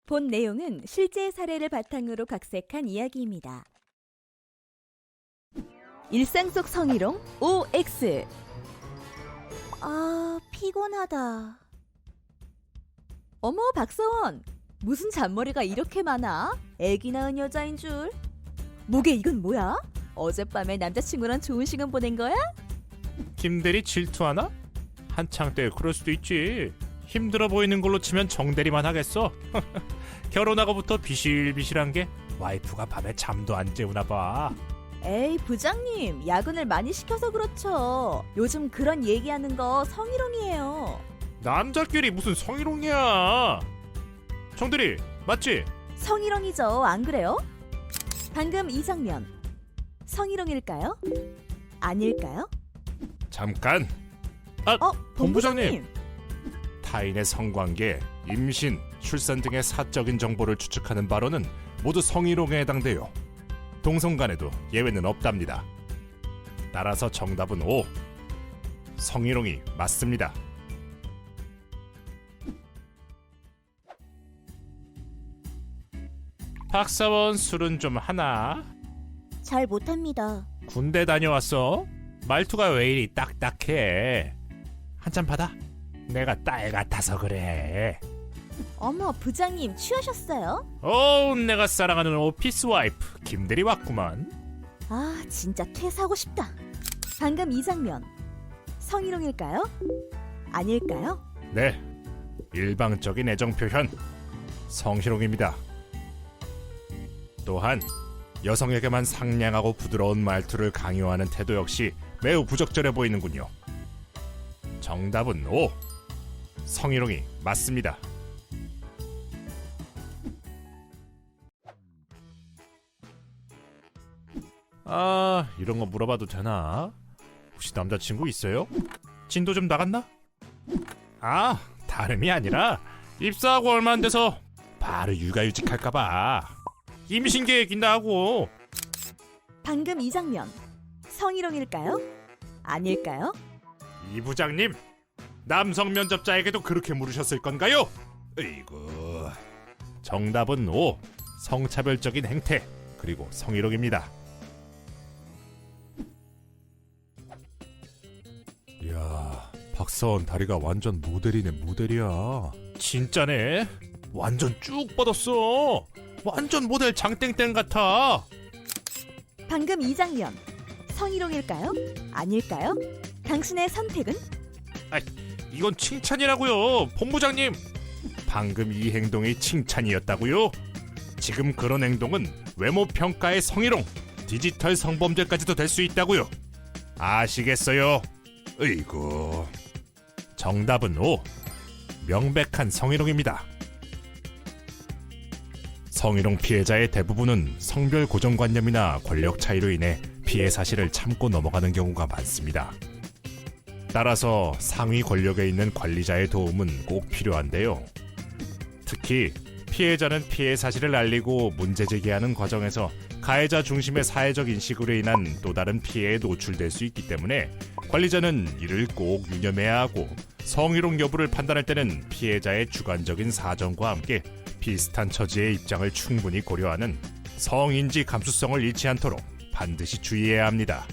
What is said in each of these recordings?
본 내용은 실제 사례를 바탕으로 각색한 이야기입니다. 일상 속 성희롱 OX. 아, 피곤하다. 어머, 박서원. 무슨 잔머리가 이렇게 많아? 애기 낳은 여자인 줄. 목에 이건 뭐야? 어젯밤에 남자친구랑 좋은 시간 보낸 거야? 김대리 질투하나? 한창 때 그럴 수도 있지. 힘들어 보이는 걸로 치면 정대리만 하겠어. 결혼하고부터 비실비실한 게 와이프가 밤에 잠도 안 재우나 봐. 에이, 부장님. 야근을 많이 시켜서 그렇죠. 요즘 그런 얘기하는 거 성희롱이에요. 남자끼리 무슨 성희롱이야. 정대리 맞지? 성희롱이죠. 안 그래요? 방금 이 장면. 성희롱일까요? 아닐까요? 잠깐. 본부장님. 타인의 성관계, 임신, 출산 등의 사적인 정보를 추측하는 발언은 모두 성희롱에 해당돼요. 동성간에도 예외는 없답니다. 따라서 정답은 O. 성희롱이 맞습니다. 박사원 술은 좀 하나? 잘 못합니다. 군대 다녀왔어? 말투가 왜 이리 딱딱해? 한잔 받아. 내가 딸 같아서 그래. 어머, 부장님 취하셨어요? 내가 사랑하는 오피스 와이프 김대리 왔구만. 아, 진짜 퇴사하고 싶다. 방금 이 장면. 성희롱일까요? 아닐까요? 네, 일방적인 애정 표현 성희롱입니다. 또한 여성에게만 상냥하고 부드러운 말투를 강요하는 태도 역시 매우 부적절해 보이는군요. 정답은 O. 성희롱이 맞습니다. 이런 거 물어봐도 되나? 혹시 남자친구 있어요? 진도 좀 나갔나? 다름이 아니라 입사하고 얼마 안 돼서 바로 육아휴직할까봐 임신 계획인다 하고. 방금 이 장면. 성희롱일까요? 아닐까요? 이 부장님, 남성 면접자에게도 그렇게 물으셨을 건가요? 으이구. 정답은 O. 성차별적인 행태 그리고 성희롱입니다. 이야, 박사원 다리가 완전 모델이네. 모델이야. 진짜네. 완전 쭉 뻗었어. 완전 모델 장땡땡 같아. 방금 이 장면. 성희롱일까요? 아닐까요? 당신의 선택은? 이건 칭찬이라고요, 본부장님. 방금 이 행동이 칭찬이었다고요? 지금 그런 행동은 외모 평가의 성희롱, 디지털 성범죄까지도 될 수 있다고요. 아시겠어요? 으이구. 정답은 O. 명백한 성희롱입니다. 성희롱 피해자의 대부분은 성별 고정관념이나 권력 차이로 인해 피해 사실을 참고 넘어가는 경우가 많습니다. 따라서 상위 권력에 있는 관리자의 도움은 꼭 필요한데요. 특히 피해자는 피해 사실을 알리고 문제 제기하는 과정에서 가해자 중심의 사회적 인식으로 인한 또 다른 피해에 노출될 수 있기 때문에 관리자는 이를 꼭 유념해야 하고, 성희롱 여부를 판단할 때는 피해자의 주관적인 사정과 함께 비슷한 처지의 입장을 충분히 고려하는 성인지 감수성을 잃지 않도록 반드시 주의해야 합니다.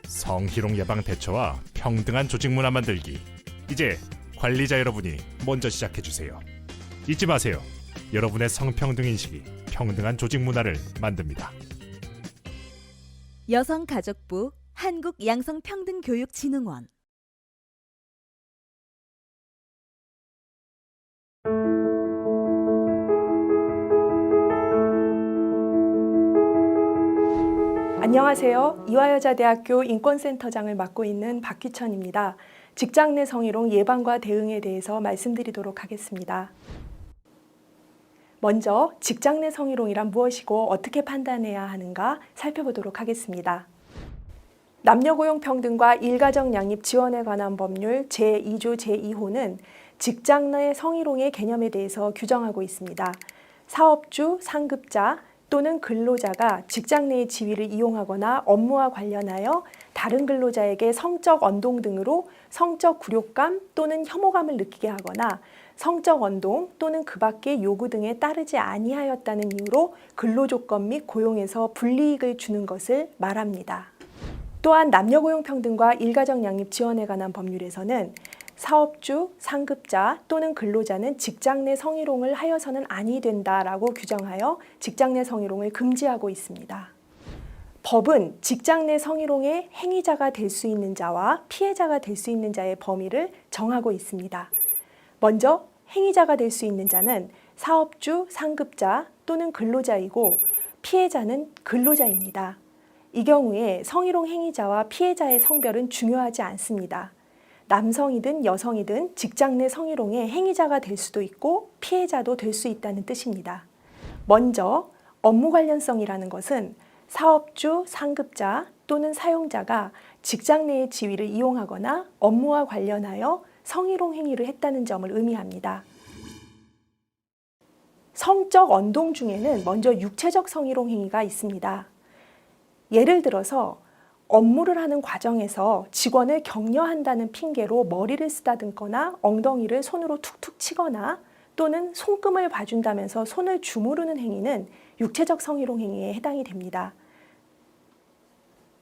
성희롱 예방 대처와 평등한 조직 문화 만들기. 이제 관리자 여러분이 먼저 시작해주세요. 잊지 마세요. 여러분의 성평등 인식이 평등한 조직 문화를 만듭니다. 여성가족부 한국양성평등교육진흥원. 안녕하세요. 이화여자대학교 인권센터장을 맡고 있는 박희천입니다. 직장 내 성희롱 예방과 대응에 대해서 말씀드리도록 하겠습니다. 먼저 직장 내 성희롱이란 무엇이고 어떻게 판단해야 하는가 살펴보도록 하겠습니다. 남녀고용평등과 일가정 양립 지원에 관한 법률 제2조 제2호는 직장 내 성희롱의 개념에 대해서 규정하고 있습니다. 사업주, 상급자 또는 근로자가 직장 내의 지위를 이용하거나 업무와 관련하여 다른 근로자에게 성적 언동 등으로 성적 굴욕감 또는 혐오감을 느끼게 하거나 성적 언동 또는 그 밖의 요구 등에 따르지 아니하였다는 이유로 근로조건 및 고용에서 불이익을 주는 것을 말합니다. 또한 남녀고용평등과 일가정 양립 지원에 관한 법률에서는 사업주, 상급자 또는 근로자는 직장 내 성희롱을 하여서는 아니 된다라고 규정하여 직장 내 성희롱을 금지하고 있습니다. 법은 직장 내 성희롱의 행위자가 될 수 있는 자와 피해자가 될 수 있는 자의 범위를 정하고 있습니다. 먼저 행위자가 될 수 있는 자는 사업주, 상급자 또는 근로자이고 피해자는 근로자입니다. 이 경우에 성희롱 행위자와 피해자의 성별은 중요하지 않습니다. 남성이든 여성이든 직장 내 성희롱의 행위자가 될 수도 있고 피해자도 될 수 있다는 뜻입니다. 먼저 업무 관련성이라는 것은 사업주, 상급자 또는 사용자가 직장 내의 지위를 이용하거나 업무와 관련하여 성희롱 행위를 했다는 점을 의미합니다. 성적 언동 중에는 먼저 육체적 성희롱 행위가 있습니다. 예를 들어서 업무를 하는 과정에서 직원을 격려한다는 핑계로 머리를 쓰다듬거나 엉덩이를 손으로 툭툭 치거나 또는 손금을 봐준다면서 손을 주무르는 행위는 육체적 성희롱 행위에 해당이 됩니다.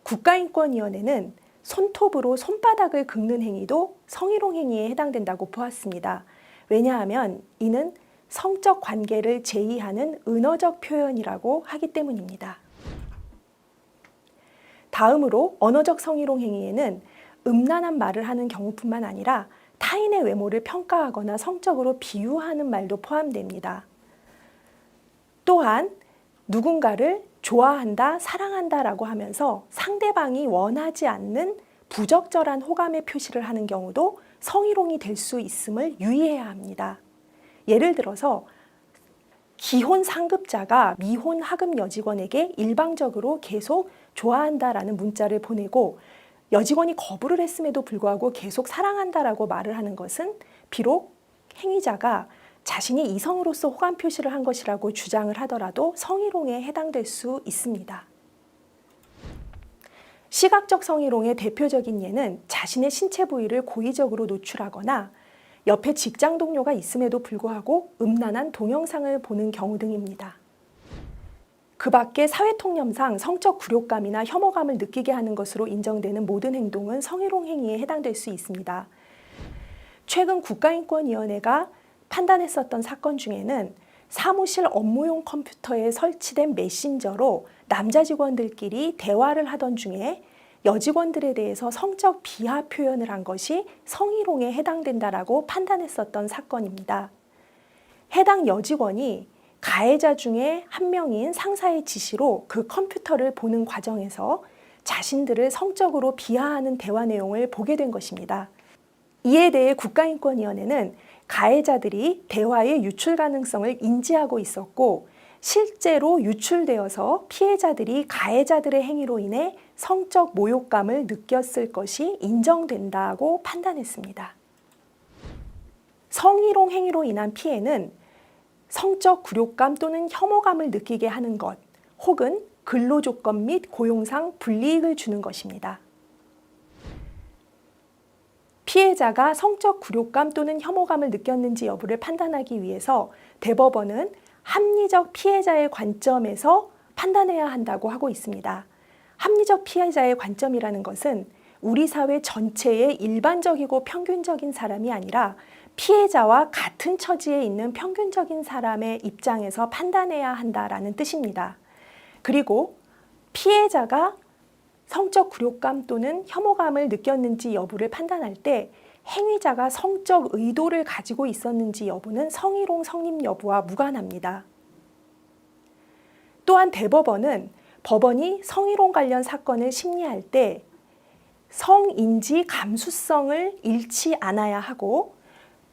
국가인권위원회는 손톱으로 손바닥을 긁는 행위도 성희롱 행위에 해당된다고 보았습니다. 왜냐하면 이는 성적 관계를 제의하는 은어적 표현이라고 하기 때문입니다. 다음으로 언어적 성희롱 행위에는 음란한 말을 하는 경우뿐만 아니라 타인의 외모를 평가하거나 성적으로 비유하는 말도 포함됩니다. 또한 누군가를 좋아한다, 사랑한다라고 하면서 상대방이 원하지 않는 부적절한 호감의 표시를 하는 경우도 성희롱이 될 수 있음을 유의해야 합니다. 예를 들어서 기혼 상급자가 미혼 하급 여직원에게 일방적으로 계속 좋아한다라는 문자를 보내고 여직원이 거부를 했음에도 불구하고 계속 사랑한다라고 말을 하는 것은 비록 행위자가 자신이 이성으로서 호감 표시를 한 것이라고 주장을 하더라도 성희롱에 해당될 수 있습니다. 시각적 성희롱의 대표적인 예는 자신의 신체 부위를 고의적으로 노출하거나 옆에 직장 동료가 있음에도 불구하고 음란한 동영상을 보는 경우 등입니다. 그 밖에 사회통념상 성적 굴욕감이나 혐오감을 느끼게 하는 것으로 인정되는 모든 행동은 성희롱 행위에 해당될 수 있습니다. 최근 국가인권위원회가 판단했었던 사건 중에는 사무실 업무용 컴퓨터에 설치된 메신저로 남자 직원들끼리 대화를 하던 중에 여직원들에 대해서 성적 비하 표현을 한 것이 성희롱에 해당된다라고 판단했었던 사건입니다. 해당 여직원이 가해자 중에 한 명인 상사의 지시로 그 컴퓨터를 보는 과정에서 자신들을 성적으로 비하하는 대화 내용을 보게 된 것입니다. 이에 대해 국가인권위원회는 가해자들이 대화의 유출 가능성을 인지하고 있었고 실제로 유출되어서 피해자들이 가해자들의 행위로 인해 성적 모욕감을 느꼈을 것이 인정된다고 판단했습니다. 성희롱 행위로 인한 피해는 성적 굴욕감 또는 혐오감을 느끼게 하는 것, 혹은 근로조건 및 고용상 불이익을 주는 것입니다. 피해자가 성적 굴욕감 또는 혐오감을 느꼈는지 여부를 판단하기 위해서 대법원은 합리적 피해자의 관점에서 판단해야 한다고 하고 있습니다. 합리적 피해자의 관점이라는 것은 우리 사회 전체의 일반적이고 평균적인 사람이 아니라 피해자와 같은 처지에 있는 평균적인 사람의 입장에서 판단해야 한다라는 뜻입니다. 그리고 피해자가 성적 굴욕감 또는 혐오감을 느꼈는지 여부를 판단할 때 행위자가 성적 의도를 가지고 있었는지 여부는 성희롱 성립 여부와 무관합니다. 또한 대법원은 법원이 성희롱 관련 사건을 심리할 때 성인지 감수성을 잃지 않아야 하고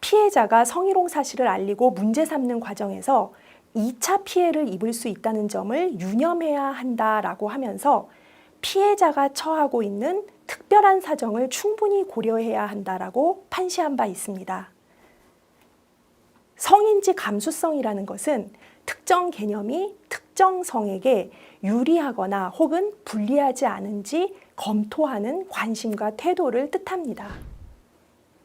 피해자가 성희롱 사실을 알리고 문제 삼는 과정에서 2차 피해를 입을 수 있다는 점을 유념해야 한다라고 하면서 피해자가 처하고 있는 특별한 사정을 충분히 고려해야 한다라고 판시한 바 있습니다. 성인지 감수성이라는 것은 특정 개념이 특정 성에게 유리하거나 혹은 불리하지 않은지 검토하는 관심과 태도를 뜻합니다.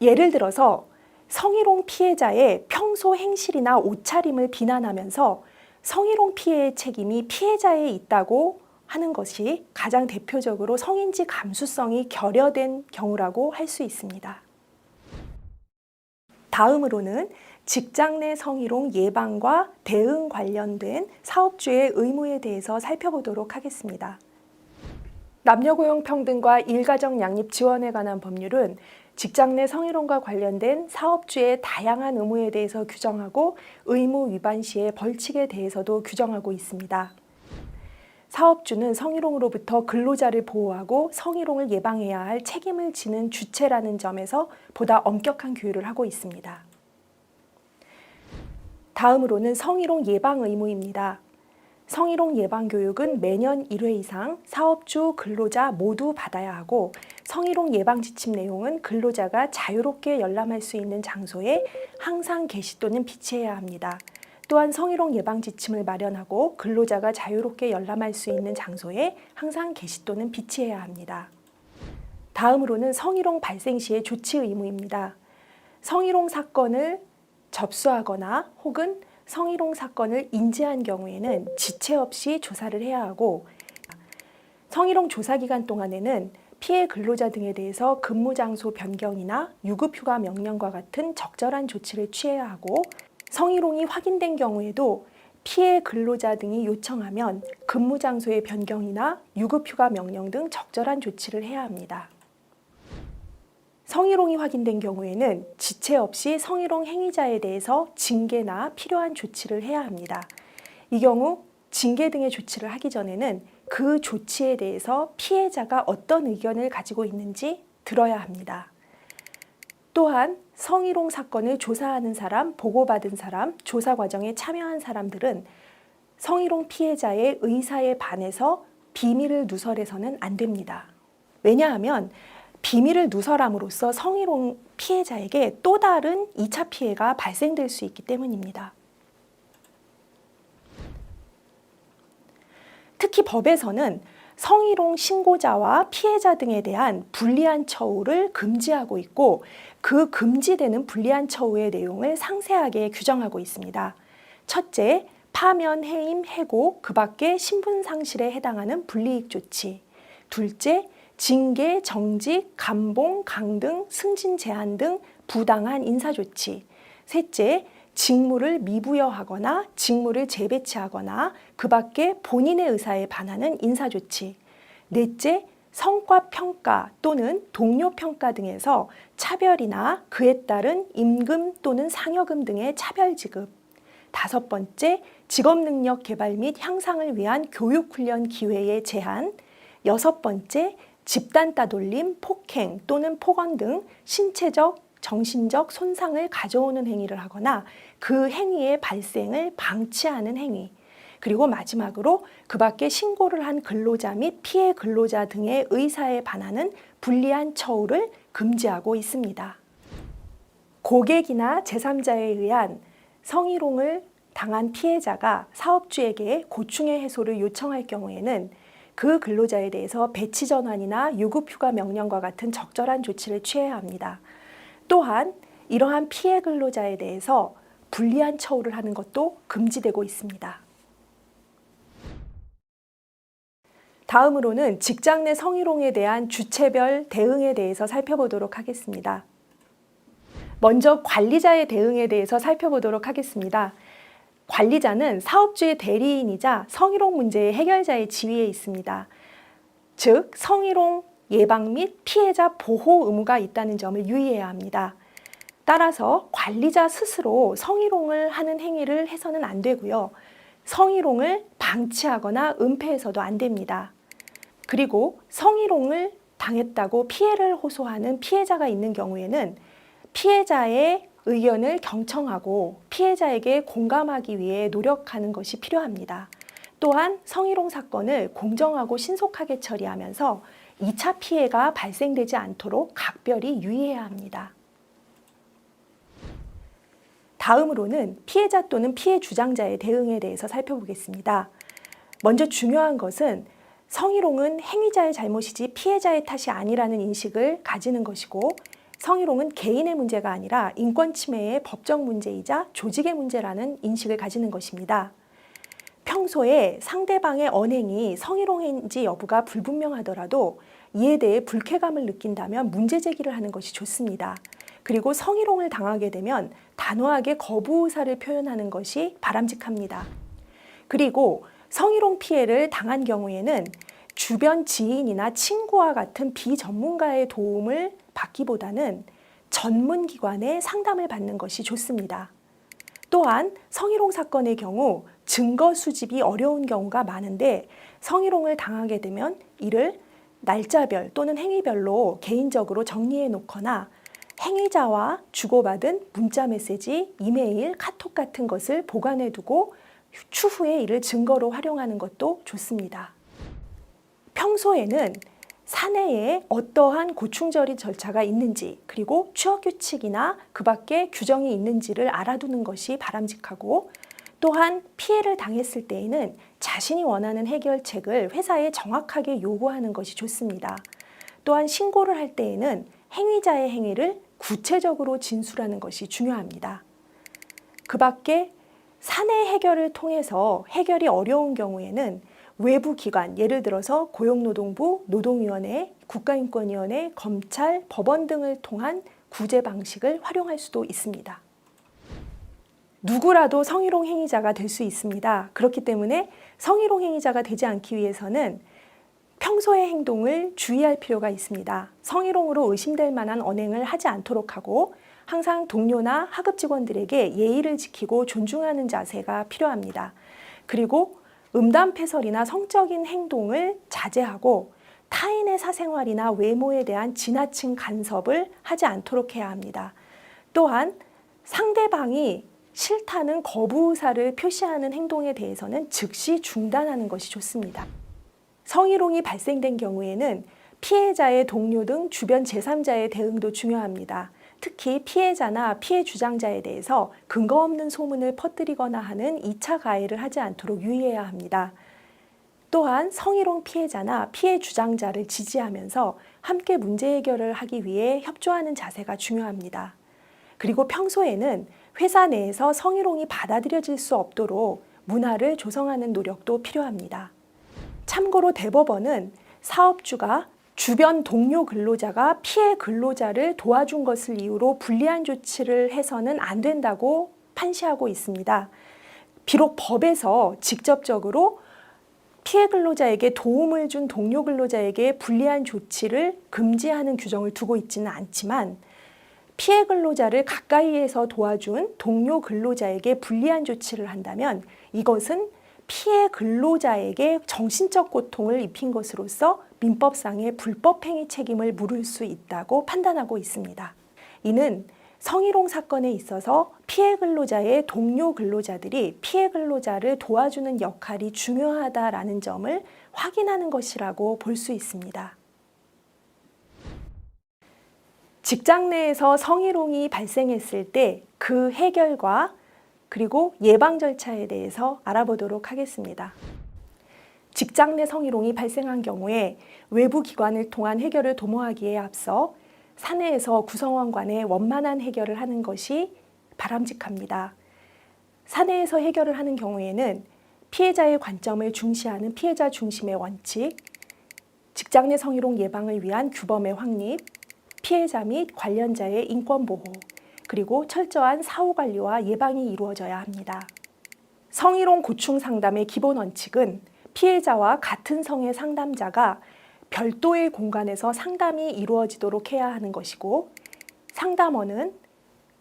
예를 들어서 성희롱 피해자의 평소 행실이나 옷차림을 비난하면서 성희롱 피해의 책임이 피해자에 있다고 하는 것이 가장 대표적으로 성인지 감수성이 결여된 경우라고 할 수 있습니다. 다음으로는 직장 내 성희롱 예방과 대응 관련된 사업주의 의무에 대해서 살펴보도록 하겠습니다. 남녀고용평등과 일가정 양립 지원에 관한 법률은 직장 내 성희롱과 관련된 사업주의 다양한 의무에 대해서 규정하고 의무 위반 시의 벌칙에 대해서도 규정하고 있습니다. 사업주는 성희롱으로부터 근로자를 보호하고 성희롱을 예방해야 할 책임을 지는 주체라는 점에서 보다 엄격한 규율을 하고 있습니다. 다음으로는 성희롱 예방 의무입니다. 성희롱 예방 교육은 매년 1회 이상 사업주, 근로자 모두 받아야 하고 성희롱 예방 지침 내용은 근로자가 자유롭게 열람할 수 있는 장소에 항상 게시 또는 비치해야 합니다. 또한 성희롱 예방 지침을 마련하고 근로자가 자유롭게 열람할 수 있는 장소에 항상 게시 또는 비치해야 합니다. 다음으로는 성희롱 발생 시의 조치 의무입니다. 성희롱 사건을 접수하거나 혹은 성희롱 사건을 인지한 경우에는 지체 없이 조사를 해야 하고 성희롱 조사 기간 동안에는 피해 근로자 등에 대해서 근무 장소 변경이나 유급휴가 명령과 같은 적절한 조치를 취해야 하고 성희롱이 확인된 경우에도 피해 근로자 등이 요청하면 근무 장소의 변경이나 유급휴가 명령 등 적절한 조치를 해야 합니다. 성희롱이 확인된 경우에는 지체 없이 성희롱 행위자에 대해서 징계나 필요한 조치를 해야 합니다. 이 경우 징계 등의 조치를 하기 전에는 그 조치에 대해서 피해자가 어떤 의견을 가지고 있는지 들어야 합니다. 또한 성희롱 사건을 조사하는 사람, 보고받은 사람, 조사 과정에 참여한 사람들은 성희롱 피해자의 의사에 반해서 비밀을 누설해서는 안 됩니다. 왜냐하면 비밀을 누설함으로써 성희롱 피해자에게 또 다른 2차 피해가 발생될 수 있기 때문입니다. 특히 법에서는 성희롱 신고자와 피해자 등에 대한 불리한 처우를 금지하고 있고 그 금지되는 불리한 처우의 내용을 상세하게 규정하고 있습니다. 첫째, 파면, 해임, 해고, 그 밖에 신분상실에 해당하는 불이익 조치. 둘째, 징계, 정직, 감봉, 강등, 승진 제한 등 부당한 인사조치. 셋째, 직무를 미부여하거나 직무를 재배치하거나 그 밖에 본인의 의사에 반하는 인사조치. 넷째, 성과평가 또는 동료평가 등에서 차별이나 그에 따른 임금 또는 상여금 등의 차별지급. 다섯 번째, 직업능력 개발 및 향상을 위한 교육훈련 기회의 제한. 여섯 번째, 집단 따돌림, 폭행 또는 폭언 등 신체적, 정신적 손상을 가져오는 행위를 하거나 그 행위의 발생을 방치하는 행위. 그리고 마지막으로 그 밖에 신고를 한 근로자 및 피해 근로자 등의 의사에 반하는 불리한 처우를 금지하고 있습니다. 고객이나 제3자에 의한 성희롱을 당한 피해자가 사업주에게 고충의 해소를 요청할 경우에는 그 근로자에 대해서 배치 전환이나 유급휴가 명령과 같은 적절한 조치를 취해야 합니다. 또한 이러한 피해 근로자에 대해서 불리한 처우를 하는 것도 금지되고 있습니다. 다음으로는 직장 내 성희롱에 대한 주체별 대응에 대해서 살펴보도록 하겠습니다. 먼저 관리자의 대응에 대해서 살펴보도록 하겠습니다. 관리자는 사업주의 대리인이자 성희롱 문제의 해결자의 지위에 있습니다. 즉, 성희롱 예방 및 피해자 보호 의무가 있다는 점을 유의해야 합니다. 따라서 관리자 스스로 성희롱을 하는 행위를 해서는 안 되고요. 성희롱을 방치하거나 은폐해서도 안 됩니다. 그리고 성희롱을 당했다고 피해를 호소하는 피해자가 있는 경우에는 피해자의 의견을 경청하고 피해자에게 공감하기 위해 노력하는 것이 필요합니다. 또한 성희롱 사건을 공정하고 신속하게 처리하면서 2차 피해가 발생되지 않도록 각별히 유의해야 합니다. 다음으로는 피해자 또는 피해 주장자의 대응에 대해서 살펴보겠습니다. 먼저 중요한 것은 성희롱은 행위자의 잘못이지 피해자의 탓이 아니라는 인식을 가지는 것이고 성희롱은 개인의 문제가 아니라 인권 침해의 법적 문제이자 조직의 문제라는 인식을 가지는 것입니다. 평소에 상대방의 언행이 성희롱인지 여부가 불분명하더라도 이에 대해 불쾌감을 느낀다면 문제 제기를 하는 것이 좋습니다. 그리고 성희롱을 당하게 되면 단호하게 거부 의사를 표현하는 것이 바람직합니다. 그리고 성희롱 피해를 당한 경우에는 주변 지인이나 친구와 같은 비전문가의 도움을 받기보다는 전문기관의 상담을 받는 것이 좋습니다. 또한 성희롱 사건의 경우 증거 수집이 어려운 경우가 많은데 성희롱을 당하게 되면 이를 날짜별 또는 행위별로 개인적으로 정리해 놓거나 행위자와 주고받은 문자 메시지, 이메일, 카톡 같은 것을 보관해 두고 추후에 이를 증거로 활용하는 것도 좋습니다. 평소에는 사내에 어떠한 고충처리 절차가 있는지 그리고 취업규칙이나 그 밖에 규정이 있는지를 알아두는 것이 바람직하고 또한 피해를 당했을 때에는 자신이 원하는 해결책을 회사에 정확하게 요구하는 것이 좋습니다. 또한 신고를 할 때에는 행위자의 행위를 구체적으로 진술하는 것이 중요합니다. 그 밖에 사내 해결을 통해서 해결이 어려운 경우에는 외부 기관, 예를 들어서 고용노동부, 노동위원회, 국가인권위원회, 검찰, 법원 등을 통한 구제 방식을 활용할 수도 있습니다. 누구라도 성희롱 행위자가 될 수 있습니다. 그렇기 때문에 성희롱 행위자가 되지 않기 위해서는 평소의 행동을 주의할 필요가 있습니다. 성희롱으로 의심될 만한 언행을 하지 않도록 하고 항상 동료나 하급 직원들에게 예의를 지키고 존중하는 자세가 필요합니다. 그리고 음담패설이나 성적인 행동을 자제하고 타인의 사생활이나 외모에 대한 지나친 간섭을 하지 않도록 해야 합니다. 또한 상대방이 싫다는 거부 의사를 표시하는 행동에 대해서는 즉시 중단하는 것이 좋습니다. 성희롱이 발생된 경우에는 피해자의 동료 등 주변 제3자의 대응도 중요합니다. 특히 피해자나 피해 주장자에 대해서 근거 없는 소문을 퍼뜨리거나 하는 2차 가해를 하지 않도록 유의해야 합니다. 또한 성희롱 피해자나 피해 주장자를 지지하면서 함께 문제 해결을 하기 위해 협조하는 자세가 중요합니다. 그리고 평소에는 회사 내에서 성희롱이 받아들여질 수 없도록 문화를 조성하는 노력도 필요합니다. 참고로 대법원은 사업주가 주변 동료 근로자가 피해 근로자를 도와준 것을 이유로 불리한 조치를 해서는 안 된다고 판시하고 있습니다. 비록 법에서 직접적으로 피해 근로자에게 도움을 준 동료 근로자에게 불리한 조치를 금지하는 규정을 두고 있지는 않지만 피해 근로자를 가까이에서 도와준 동료 근로자에게 불리한 조치를 한다면 이것은 피해 근로자에게 정신적 고통을 입힌 것으로서 민법상의 불법행위 책임을 물을 수 있다고 판단하고 있습니다. 이는 성희롱 사건에 있어서 피해 근로자의 동료 근로자들이 피해 근로자를 도와주는 역할이 중요하다라는 점을 확인하는 것이라고 볼 수 있습니다. 직장 내에서 성희롱이 발생했을 때 그 해결과 그리고 예방 절차에 대해서 알아보도록 하겠습니다. 직장 내 성희롱이 발생한 경우에 외부 기관을 통한 해결을 도모하기에 앞서 사내에서 구성원 간의 원만한 해결을 하는 것이 바람직합니다. 사내에서 해결을 하는 경우에는 피해자의 관점을 중시하는 피해자 중심의 원칙, 직장 내 성희롱 예방을 위한 규범의 확립, 피해자 및 관련자의 인권 보호, 그리고 철저한 사후 관리와 예방이 이루어져야 합니다. 성희롱 고충 상담의 기본 원칙은 피해자와 같은 성의 상담자가 별도의 공간에서 상담이 이루어지도록 해야 하는 것이고, 상담원은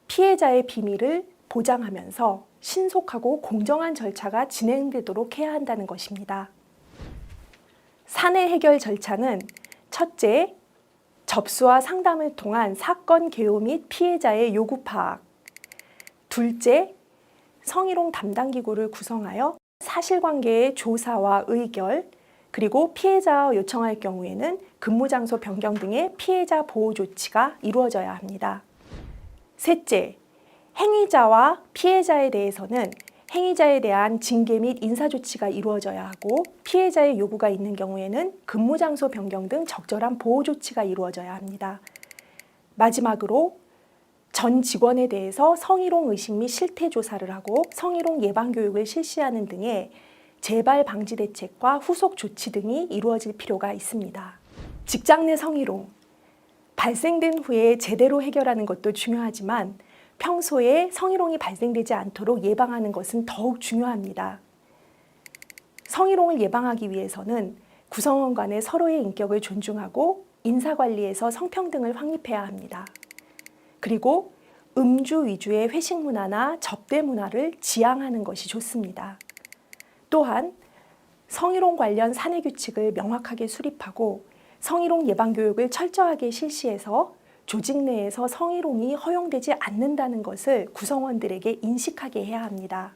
피해자의 비밀을 보장하면서 신속하고 공정한 절차가 진행되도록 해야 한다는 것입니다. 사내 해결 절차는 첫째, 접수와 상담을 통한 사건 개요 및 피해자의 요구 파악. 둘째, 성희롱 담당 기구를 구성하여 사실관계의 조사와 의결, 그리고 피해자가 요청할 경우에는 근무 장소 변경 등의 피해자 보호 조치가 이루어져야 합니다. 셋째, 행위자와 피해자에 대해서는 행위자에 대한 징계 및 인사조치가 이루어져야 하고 피해자의 요구가 있는 경우에는 근무 장소 변경 등 적절한 보호 조치가 이루어져야 합니다. 마지막으로 전 직원에 대해서 성희롱 의식 및 실태 조사를 하고 성희롱 예방 교육을 실시하는 등의 재발 방지 대책과 후속 조치 등이 이루어질 필요가 있습니다. 직장 내 성희롱, 발생된 후에 제대로 해결하는 것도 중요하지만 평소에 성희롱이 발생되지 않도록 예방하는 것은 더욱 중요합니다. 성희롱을 예방하기 위해서는 구성원 간의 서로의 인격을 존중하고 인사관리에서 성평등을 확립해야 합니다. 그리고 음주 위주의 회식 문화나 접대 문화를 지양하는 것이 좋습니다. 또한 성희롱 관련 사내 규칙을 명확하게 수립하고 성희롱 예방 교육을 철저하게 실시해서 조직 내에서 성희롱이 허용되지 않는다는 것을 구성원들에게 인식하게 해야 합니다.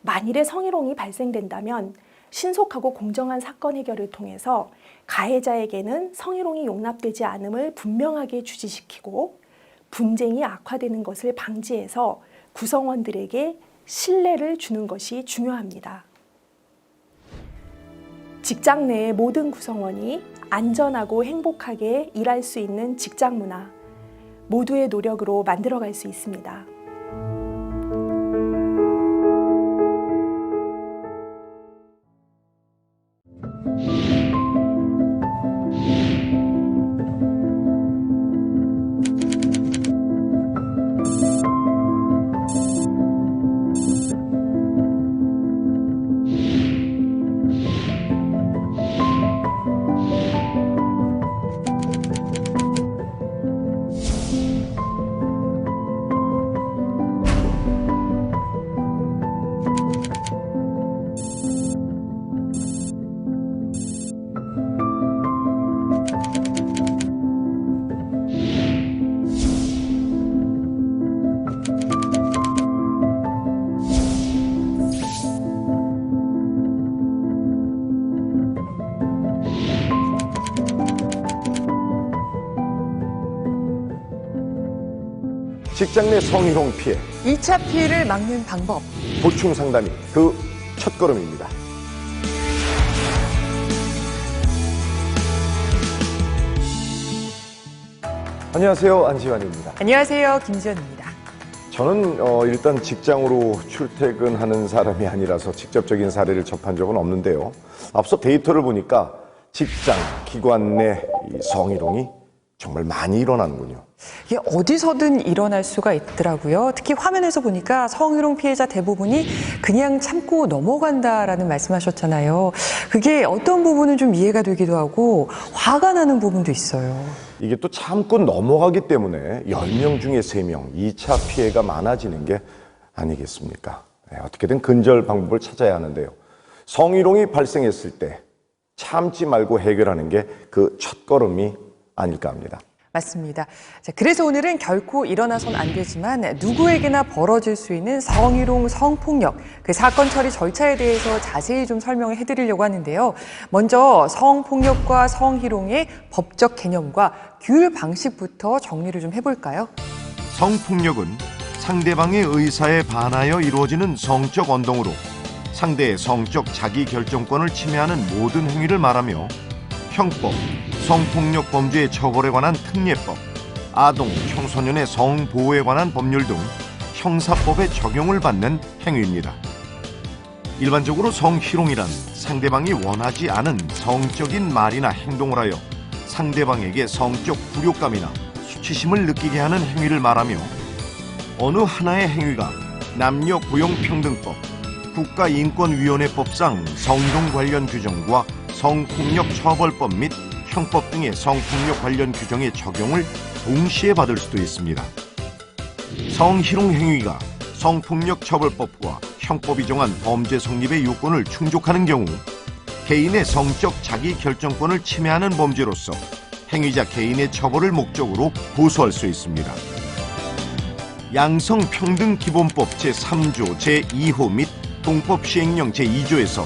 만일에 성희롱이 발생된다면 신속하고 공정한 사건 해결을 통해서 가해자에게는 성희롱이 용납되지 않음을 분명하게 주지시키고 분쟁이 악화되는 것을 방지해서 구성원들에게 신뢰를 주는 것이 중요합니다. 직장 내의 모든 구성원이 안전하고 행복하게 일할 수 있는 직장 문화, 모두의 노력으로 만들어갈 수 있습니다. 직장 내 성희롱 피해, 2차 피해를 막는 방법. 보충 상담이 그 첫걸음입니다. 안녕하세요, 안지환입니다. 안녕하세요, 김지연입니다. 저는 일단 직장으로 출퇴근하는 사람이 아니라서 직접적인 사례를 접한 적은 없는데요. 앞서 데이터를 보니까 직장, 기관 내 이 성희롱이 정말 많이 일어나는군요. 이게 어디서든 일어날 수가 있더라고요. 특히 화면에서 보니까 성희롱 피해자 대부분이 그냥 참고 넘어간다라는 말씀하셨잖아요. 그게 어떤 부분은 좀 이해가 되기도 하고 화가 나는 부분도 있어요. 이게 또 참고 넘어가기 때문에 10명 중에 3명 2차 피해가 많아지는 게 아니겠습니까? 네, 어떻게든 근절 방법을 찾아야 하는데요. 성희롱이 발생했을 때 참지 말고 해결하는 게 그 첫걸음이 아닐까 합니다. 맞습니다. 자, 그래서 오늘은 결코 일어나선 안 되지만 누구에게나 벌어질 수 있는 성희롱, 성폭력, 그 사건 처리 절차에 대해서 자세히 좀 설명을 해드리려고 하는데요. 먼저 성폭력과 성희롱의 법적 개념과 규율 방식부터 정리를 좀 해볼까요? 성폭력은 상대방의 의사에 반하여 이루어지는 성적 언동으로 상대의 성적 자기결정권을 침해하는 모든 행위를 말하며 형법, 성폭력 범죄의 처벌에 관한 특례법, 아동, 청소년의 성보호에 관한 법률 등 형사법에 적용을 받는 행위입니다. 일반적으로 성희롱이란 상대방이 원하지 않은 성적인 말이나 행동을 하여 상대방에게 성적 굴욕감이나 수치심을 느끼게 하는 행위를 말하며 어느 하나의 행위가 남녀고용평등법, 국가인권위원회법상 성희롱 관련 규정과 성폭력 처벌법 및 형법 등의 성폭력 관련 규정의 적용을 동시에 받을 수도 있습니다. 성희롱 행위가 성폭력 처벌법과 형법이 정한 범죄 성립의 요건을 충족하는 경우 개인의 성적 자기결정권을 침해하는 범죄로서 행위자 개인의 처벌을 목적으로 고소할 수 있습니다. 양성평등기본법 제3조 제2호 및 동법시행령 제2조에서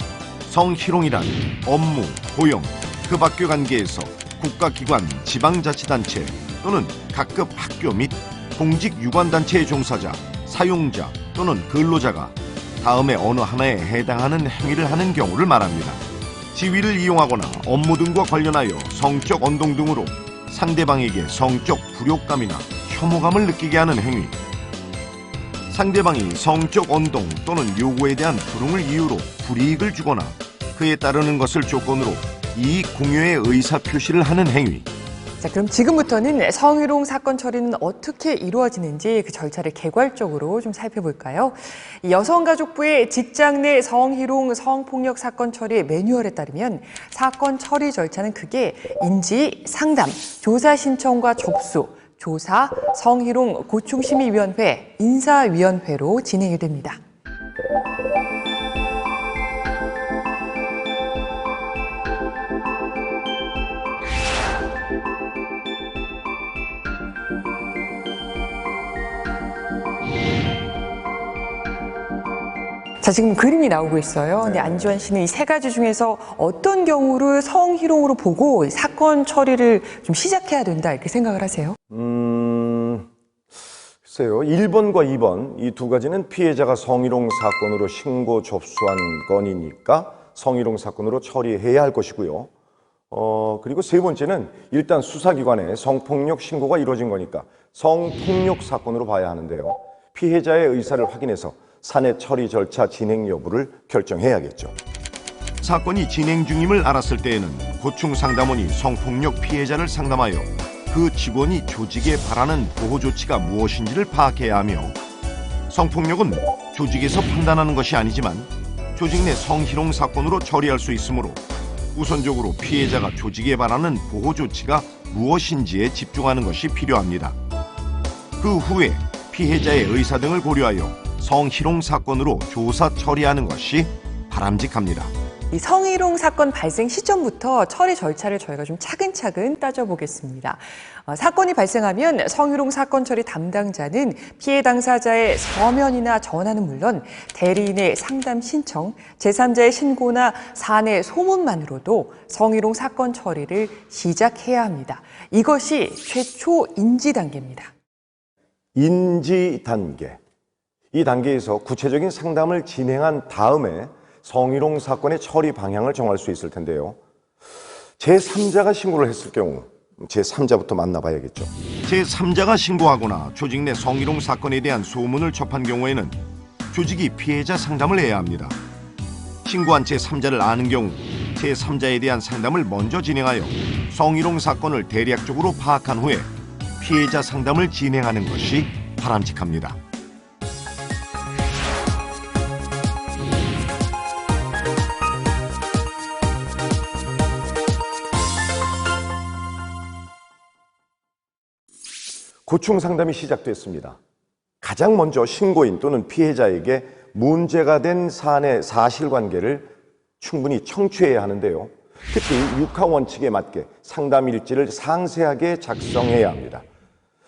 성희롱이란 업무, 고용, 그 밖의 관계에서 국가기관, 지방자치단체 또는 각급 학교 및 공직유관단체의 종사자, 사용자 또는 근로자가 다음의 어느 하나에 해당하는 행위를 하는 경우를 말합니다. 지위를 이용하거나 업무 등과 관련하여 성적 언동 등으로 상대방에게 성적 불욕감이나 혐오감을 느끼게 하는 행위. 상대방이 성적 언동 또는 요구에 대한 불응을 이유로 불이익을 주거나 그에 따르는 것을 조건으로 이익 공유의 의사 표시를 하는 행위. 자, 그럼 지금부터는 성희롱 사건 처리는 어떻게 이루어지는지 그 절차를 개괄적으로 좀 살펴볼까요? 이 여성가족부의 직장 내 성희롱, 성폭력 사건 처리 매뉴얼에 따르면 사건 처리 절차는 크게 인지, 상담, 조사 신청과 접수, 조사, 성희롱 고충심의위원회, 인사위원회로 진행이 됩니다. 자, 지금 그림이 나오고 있어요. 근데 안지환 씨는 이 세 가지 중에서 어떤 경우를 성희롱으로 보고 사건 처리를 좀 시작해야 된다 이렇게 생각을 하세요? 글쎄요. 1번과 2번 이 두 가지는 피해자가 성희롱 사건으로 신고 접수한 건이니까 성희롱 사건으로 처리해야 할 것이고요. 그리고 세 번째는 일단 수사기관에 성폭력 신고가 이루어진 거니까 성폭력 사건으로 봐야 하는데요. 피해자의 의사를 확인해서 사내 처리 절차 진행 여부를 결정해야겠죠. 사건이 진행 중임을 알았을 때에는 고충상담원이 성폭력 피해자를 상담하여 그 직원이 조직에 바라는 보호 조치가 무엇인지를 파악해야 하며, 성폭력은 조직에서 판단하는 것이 아니지만 조직 내 성희롱 사건으로 처리할 수 있으므로 우선적으로 피해자가 조직에 바라는 보호 조치가 무엇인지에 집중하는 것이 필요합니다. 그 후에 피해자의 의사 등을 고려하여 성희롱 사건으로 조사 처리하는 것이 바람직합니다. 이 성희롱 사건 발생 시점부터 처리 절차를 저희가 좀 차근차근 따져보겠습니다. 사건이 발생하면 성희롱 사건 처리 담당자는 피해 당사자의 서면이나 전화는 물론 대리인의 상담 신청, 제3자의 신고나 사내 소문만으로도 성희롱 사건 처리를 시작해야 합니다. 이것이 최초 인지 단계입니다. 인지 단계. 이 단계에서 구체적인 상담을 진행한 다음에 성희롱 사건의 처리 방향을 정할 수 있을 텐데요. 제3자가 신고를 했을 경우 제3자부터 만나봐야겠죠. 제3자가 신고하거나 조직 내 성희롱 사건에 대한 소문을 접한 경우에는 조직이 피해자 상담을 해야 합니다. 신고한 제3자를 아는 경우 제3자에 대한 상담을 먼저 진행하여 성희롱 사건을 대략적으로 파악한 후에 피해자 상담을 진행하는 것이 바람직합니다. 고충 상담이 시작됐습니다. 가장 먼저 신고인 또는 피해자에게 문제가 된 사안의 사실관계를 충분히 청취해야 하는데요. 특히 육하 원칙에 맞게 상담 일지를 상세하게 작성해야 합니다.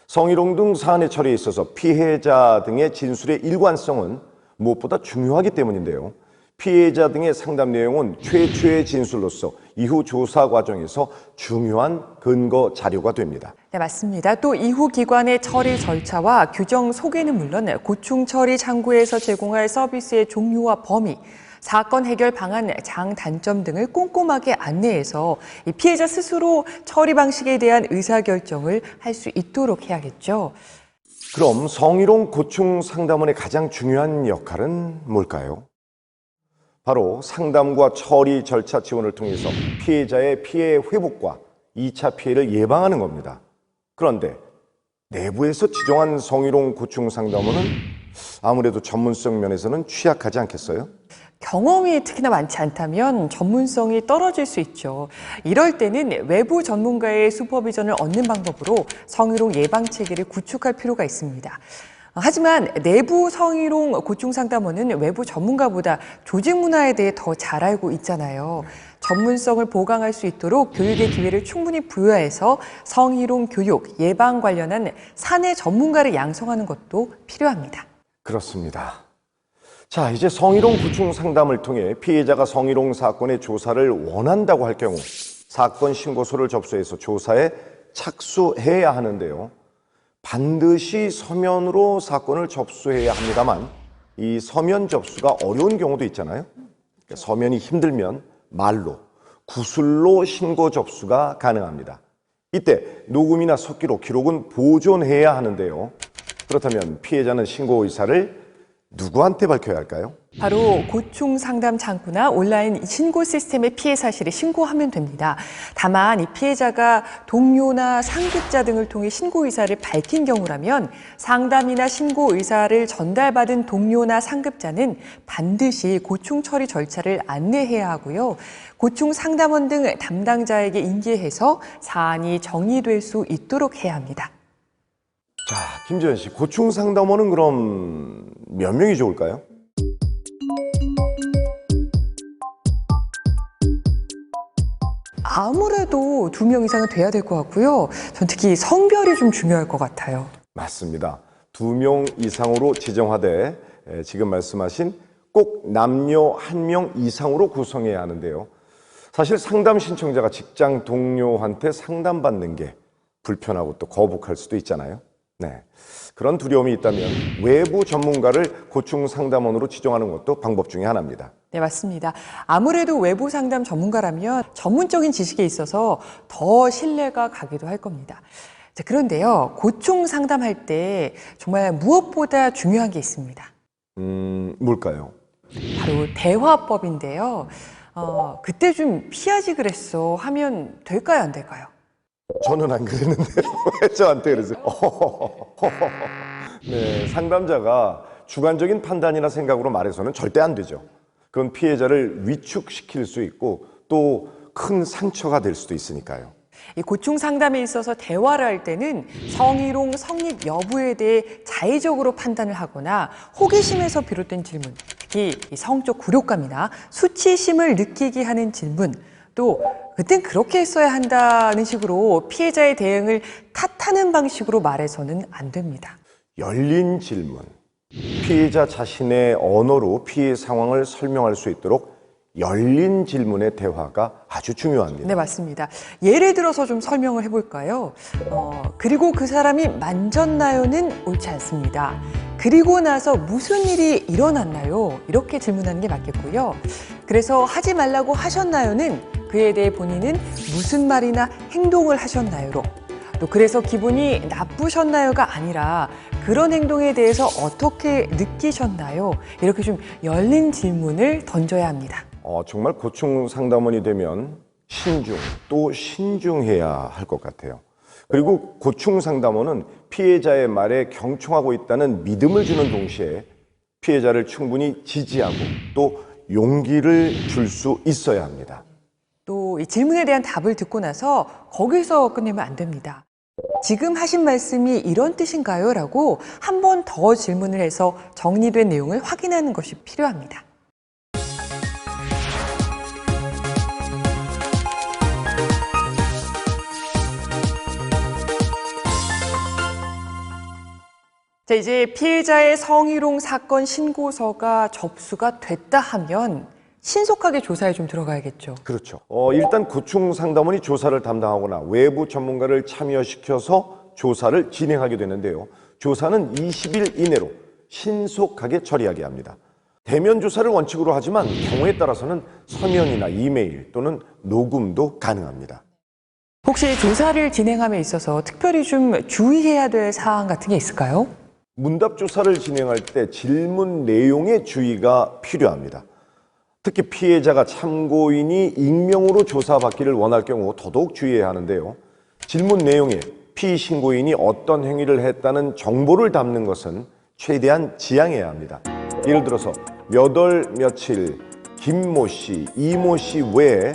성희롱 등 사안의 처리에 있어서 피해자 등의 진술의 일관성은 무엇보다 중요하기 때문인데요. 피해자 등의 상담 내용은 최초의 진술로서 이후 조사 과정에서 중요한 근거 자료가 됩니다. 네, 맞습니다. 또 이후 기관의 처리 절차와 규정 소개는 물론 고충 처리 창구에서 제공할 서비스의 종류와 범위, 사건 해결 방안, 장단점 등을 꼼꼼하게 안내해서 이 피해자 스스로 처리 방식에 대한 의사결정을 할 수 있도록 해야겠죠. 그럼 성희롱 고충 상담원의 가장 중요한 역할은 뭘까요? 바로 상담과 처리 절차 지원을 통해서 피해자의 피해 회복과 2차 피해를 예방하는 겁니다. 그런데 내부에서 지정한 성희롱 고충 상담원은 아무래도 전문성 면에서는 취약하지 않겠어요? 경험이 특히나 많지 않다면 전문성이 떨어질 수 있죠. 이럴 때는 외부 전문가의 슈퍼비전을 얻는 방법으로 성희롱 예방 체계를 구축할 필요가 있습니다. 하지만 내부 성희롱 고충 상담원은 외부 전문가보다 조직 문화에 대해 더 잘 알고 있잖아요. 전문성을 보강할 수 있도록 교육의 기회를 충분히 부여해서 성희롱 교육, 예방 관련한 사내 전문가를 양성하는 것도 필요합니다. 그렇습니다. 자, 이제 성희롱 고충 상담을 통해 피해자가 성희롱 사건의 조사를 원한다고 할 경우 사건 신고서를 접수해서 조사에 착수해야 하는데요. 반드시 서면으로 사건을 접수해야 합니다만 이 서면 접수가 어려운 경우도 있잖아요. 그러니까 서면이 힘들면 말로, 구술로 신고 접수가 가능합니다. 이때 녹음이나 속기록, 기록은 보존해야 하는데요. 그렇다면 피해자는 신고 의사를 누구한테 밝혀야 할까요? 바로 고충 상담 창구나 온라인 신고 시스템의 피해 사실을 신고하면 됩니다. 다만 이 피해자가 동료나 상급자 등을 통해 신고 의사를 밝힌 경우라면 상담이나 신고 의사를 전달받은 동료나 상급자는 반드시 고충 처리 절차를 안내해야 하고요. 고충 상담원 등 담당자에게 인계해서 사안이 정리될 수 있도록 해야 합니다. 자, 김지현 씨, 고충 상담원은 그럼 몇 명이 좋을까요? 아무래도 2명 이상은 돼야 될 것 같고요. 전 특히 성별이 좀 중요할 것 같아요. 맞습니다. 2명 이상으로 지정하되 지금 말씀하신 꼭 남녀 1명 이상으로 구성해야 하는데요. 사실 상담 신청자가 직장 동료한테 상담받는 게 불편하고 또 거북할 수도 있잖아요. 네, 그런 두려움이 있다면 외부 전문가를 고충 상담원으로 지정하는 것도 방법 중에 하나입니다. 네, 맞습니다. 아무래도 외부 상담 전문가라면 전문적인 지식에 있어서 더 신뢰가 가기도 할 겁니다. 자, 그런데요, 고충 상담할 때 정말 무엇보다 중요한 게 있습니다. 뭘까요? 바로 대화법인데요. 그때 좀 피하지 그랬어 하면 될까요, 안 될까요? 저는 안 그랬는데요. 왜 저한테 그러세요? 네, 상담자가 주관적인 판단이나 생각으로 말해서는 절대 안 되죠. 그건 피해자를 위축시킬 수 있고 또 큰 상처가 될 수도 있으니까요. 이 고충 상담에 있어서 대화를 할 때는 성희롱 성립 여부에 대해 자의적으로 판단을 하거나 호기심에서 비롯된 질문, 특히 이 성적 굴욕감이나 수치심을 느끼게 하는 질문, 또 그땐 그렇게 했어야 한다는 식으로 피해자의 대응을 탓하는 방식으로 말해서는 안 됩니다. 열린 질문, 피해자 자신의 언어로 피해 상황을 설명할 수 있도록 열린 질문의 대화가 아주 중요합니다. 네, 맞습니다. 예를 들어서 좀 설명을 해볼까요? 그리고 그 사람이 만졌나요는 옳지 않습니다. 그리고 나서 무슨 일이 일어났나요? 이렇게 질문하는 게 맞겠고요. 그래서 하지 말라고 하셨나요는 그에 대해 본인은 무슨 말이나 행동을 하셨나요로, 또 그래서 기분이 나쁘셨나요가 아니라 그런 행동에 대해서 어떻게 느끼셨나요? 이렇게 좀 열린 질문을 던져야 합니다. 정말 고충 상담원이 되면 신중, 또 신중해야 할 것 같아요. 그리고 고충 상담원은 피해자의 말에 경청하고 있다는 믿음을 주는 동시에 피해자를 충분히 지지하고 또 용기를 줄 수 있어야 합니다. 또 이 질문에 대한 답을 듣고 나서 거기서 끝내면 안 됩니다. 지금 하신 말씀이 이런 뜻인가요? 라고 한 번 더 질문을 해서 정리된 내용을 확인하는 것이 필요합니다. 자, 이제 피해자의 성희롱 사건 신고서가 접수가 됐다 하면 신속하게 조사에 좀 들어가야겠죠. 그렇죠. 일단 고충 상담원이 조사를 담당하거나 외부 전문가를 참여시켜서 조사를 진행하게 되는데요. 조사는 20일 이내로 신속하게 처리하게 합니다. 대면 조사를 원칙으로 하지만 경우에 따라서는 서면이나 이메일 또는 녹음도 가능합니다. 혹시 조사를 진행함에 있어서 특별히 좀 주의해야 될 사항 같은 게 있을까요? 문답 조사를 진행할 때 질문 내용에 주의가 필요합니다. 특히 피해자가 참고인이 익명으로 조사받기를 원할 경우 더더욱 주의해야 하는데요. 질문 내용에 피신고인이 어떤 행위를 했다는 정보를 담는 것은 최대한 지양해야 합니다. 예를 들어서 몇 월 며칠 김모 씨, 이모 씨 외에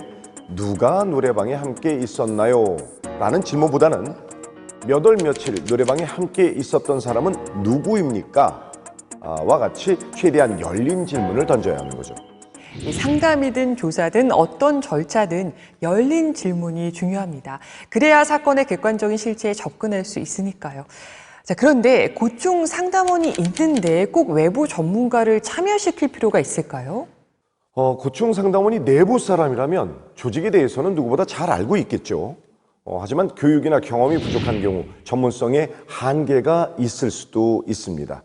누가 노래방에 함께 있었나요? 라는 질문보다는 몇 월 며칠 노래방에 함께 있었던 사람은 누구입니까? 와 같이 최대한 열린 질문을 던져야 하는 거죠. 상담이든 조사든 어떤 절차든 열린 질문이 중요합니다. 그래야 사건의 객관적인 실체에 접근할 수 있으니까요. 자, 그런데 고충 상담원이 있는데 꼭 외부 전문가를 참여시킬 필요가 있을까요? 고충 상담원이 내부 사람이라면 조직에 대해서는 누구보다 잘 알고 있겠죠. 하지만 교육이나 경험이 부족한 경우 전문성에 한계가 있을 수도 있습니다.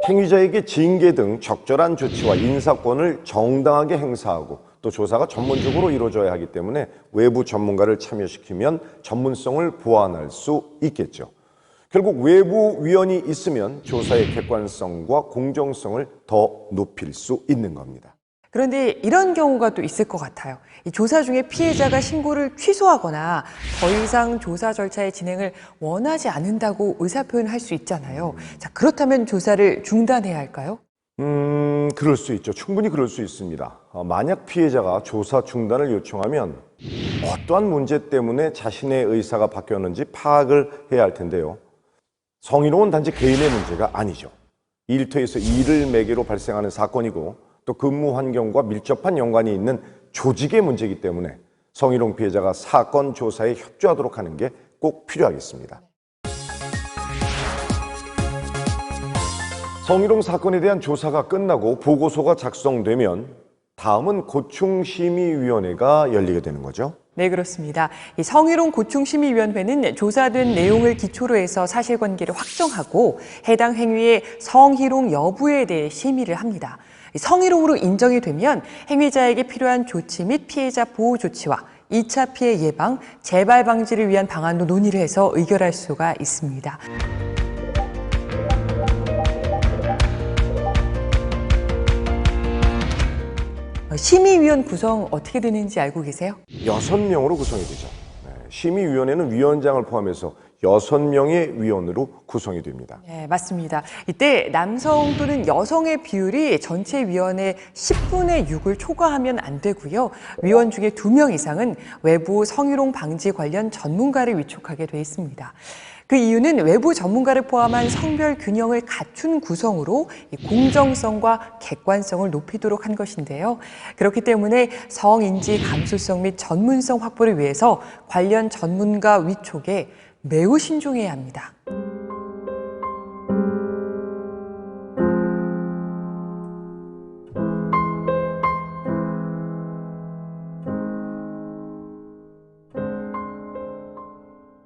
행위자에게 징계 등 적절한 조치와 인사권을 정당하게 행사하고 또 조사가 전문적으로 이루어져야 하기 때문에 외부 전문가를 참여시키면 전문성을 보완할 수 있겠죠. 결국 외부 위원이 있으면 조사의 객관성과 공정성을 더 높일 수 있는 겁니다. 그런데 이런 경우가 또 있을 것 같아요. 이 조사 중에 피해자가 신고를 취소하거나 더 이상 조사 절차의 진행을 원하지 않는다고 의사표현할 수 있잖아요. 자, 그렇다면 조사를 중단해야 할까요? 그럴 수 있죠. 충분히 그럴 수 있습니다. 만약 피해자가 조사 중단을 요청하면 어떠한 문제 때문에 자신의 의사가 바뀌었는지 파악을 해야 할 텐데요. 성희롱은 단지 개인의 문제가 아니죠. 일터에서 일을 매개로 발생하는 사건이고 또 근무 환경과 밀접한 연관이 있는 조직의 문제이기 때문에 성희롱 피해자가 사건 조사에 협조하도록 하는 게 꼭 필요하겠습니다. 성희롱 사건에 대한 조사가 끝나고 보고서가 작성되면 다음은 고충심의위원회가 열리게 되는 거죠. 네, 그렇습니다. 이 성희롱 고충심의위원회는 조사된 내용을 기초로 해서 사실관계를 확정하고 해당 행위의 성희롱 여부에 대해 심의를 합니다. 성희롱으로 인정이 되면 행위자에게 필요한 조치 및 피해자 보호 조치와 2차 피해 예방, 재발 방지를 위한 방안도 논의를 해서 의결할 수가 있습니다. 심의위원 구성 어떻게 되는지 알고 계세요? 6명으로 구성이 되죠. 심의위원회는 위원장을 포함해서 6명의 위원으로 구성이 됩니다. 네, 맞습니다. 이때 남성 또는 여성의 비율이 전체 위원의 10분의 6을 초과하면 안 되고요. 위원 중에 2명 이상은 외부 성희롱 방지 관련 전문가를 위촉하게 돼 있습니다. 그 이유는 외부 전문가를 포함한 성별 균형을 갖춘 구성으로 공정성과 객관성을 높이도록 한 것인데요. 그렇기 때문에 성인지 감수성 및 전문성 확보를 위해서 관련 전문가 위촉에 매우 신중해야 합니다.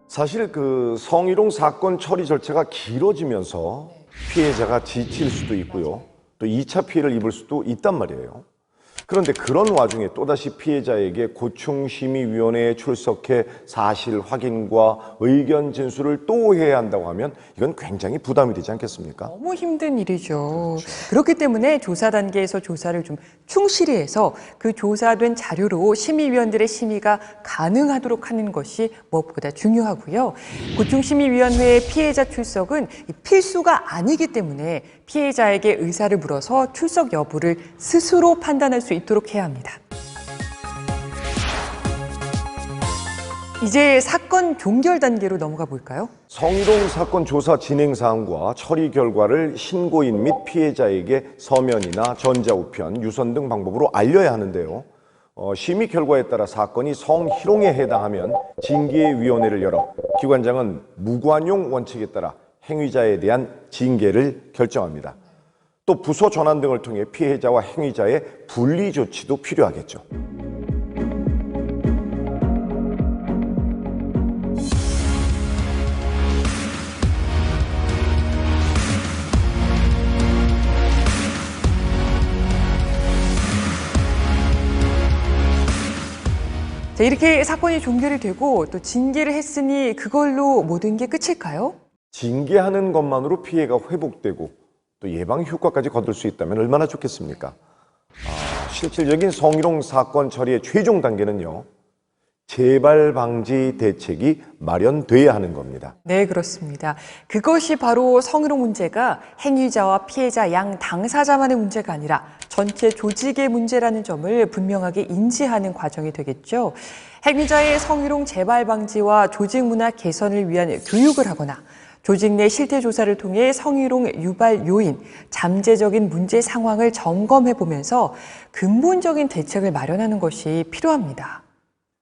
사실 그 성희롱 사건 처리 절차가 길어지면서 피해자가 지칠 수도 있고요. 또 2차 피해를 입을 수도 있단 말이에요. 그런데 그런 와중에 또다시 피해자에게 고충심의위원회에 출석해 사실 확인과 의견 진술을 또 해야 한다고 하면 이건 굉장히 부담이 되지 않겠습니까? 너무 힘든 일이죠. 그렇기 때문에 조사 단계에서 조사를 좀 충실히 해서 그 조사된 자료로 심의위원들의 심의가 가능하도록 하는 것이 무엇보다 중요하고요. 고충심의위원회의 피해자 출석은 필수가 아니기 때문에 피해자에게 의사를 물어서 출석 여부를 스스로 판단할 수 있도록 해야 합니다. 이제 사건 종결 단계로 넘어가 볼까요? 성희롱 사건 조사 진행 사항과 처리 결과를 신고인 및 피해자에게 서면이나 전자우편, 유선 등 방법으로 알려야 하는데요. 심의 결과에 따라 사건이 성희롱에 해당하면 징계위원회를 열어 기관장은 무관용 원칙에 따라 행위자에 대한 징계를 결정합니다. 또 부서 전환 등을 통해 피해자와 행위자의 분리 조치도 필요하겠죠. 자, 이렇게 사건이 종결이 되고 또 징계를 했으니 그걸로 모든 게 끝일까요? 징계하는 것만으로 피해가 회복되고 또 예방 효과까지 거둘 수 있다면 얼마나 좋겠습니까? 실질적인 성희롱 사건 처리의 최종 단계는요. 재발 방지 대책이 마련돼야 하는 겁니다. 네, 그렇습니다. 그것이 바로 성희롱 문제가 행위자와 피해자 양 당사자만의 문제가 아니라 전체 조직의 문제라는 점을 분명하게 인지하는 과정이 되겠죠. 행위자의 성희롱 재발 방지와 조직 문화 개선을 위한 교육을 하거나 조직 내 실태 조사를 통해 성희롱 유발 요인, 잠재적인 문제 상황을 점검해 보면서 근본적인 대책을 마련하는 것이 필요합니다.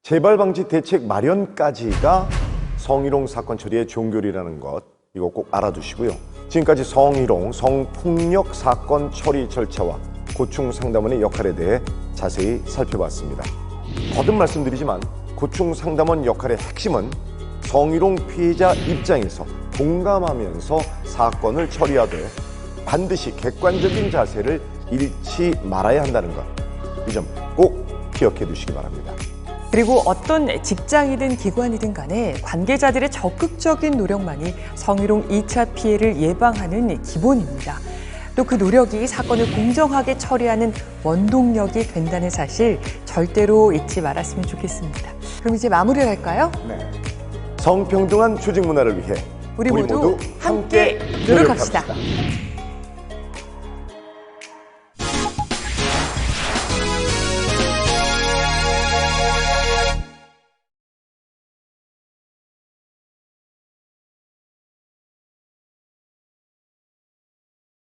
재발 방지 대책 마련까지가 성희롱 사건 처리의 종결이라는 것, 이거 꼭 알아두시고요. 지금까지 성희롱, 성폭력 사건 처리 절차와 고충 상담원의 역할에 대해 자세히 살펴봤습니다. 거듭 말씀드리지만 고충 상담원 역할의 핵심은 성희롱 피해자 입장에서 공감하면서 사건을 처리하되 반드시 객관적인 자세를 잃지 말아야 한다는 것. 이 점 꼭 기억해 두시기 바랍니다. 그리고 어떤 직장이든 기관이든 간에 관계자들의 적극적인 노력만이 성희롱 2차 피해를 예방하는 기본입니다. 또 그 노력이 사건을 공정하게 처리하는 원동력이 된다는 사실 절대로 잊지 말았으면 좋겠습니다. 그럼 이제 마무리를 할까요? 네. 성평등한 조직 문화를 위해 우리 모두 함께 노력합시다.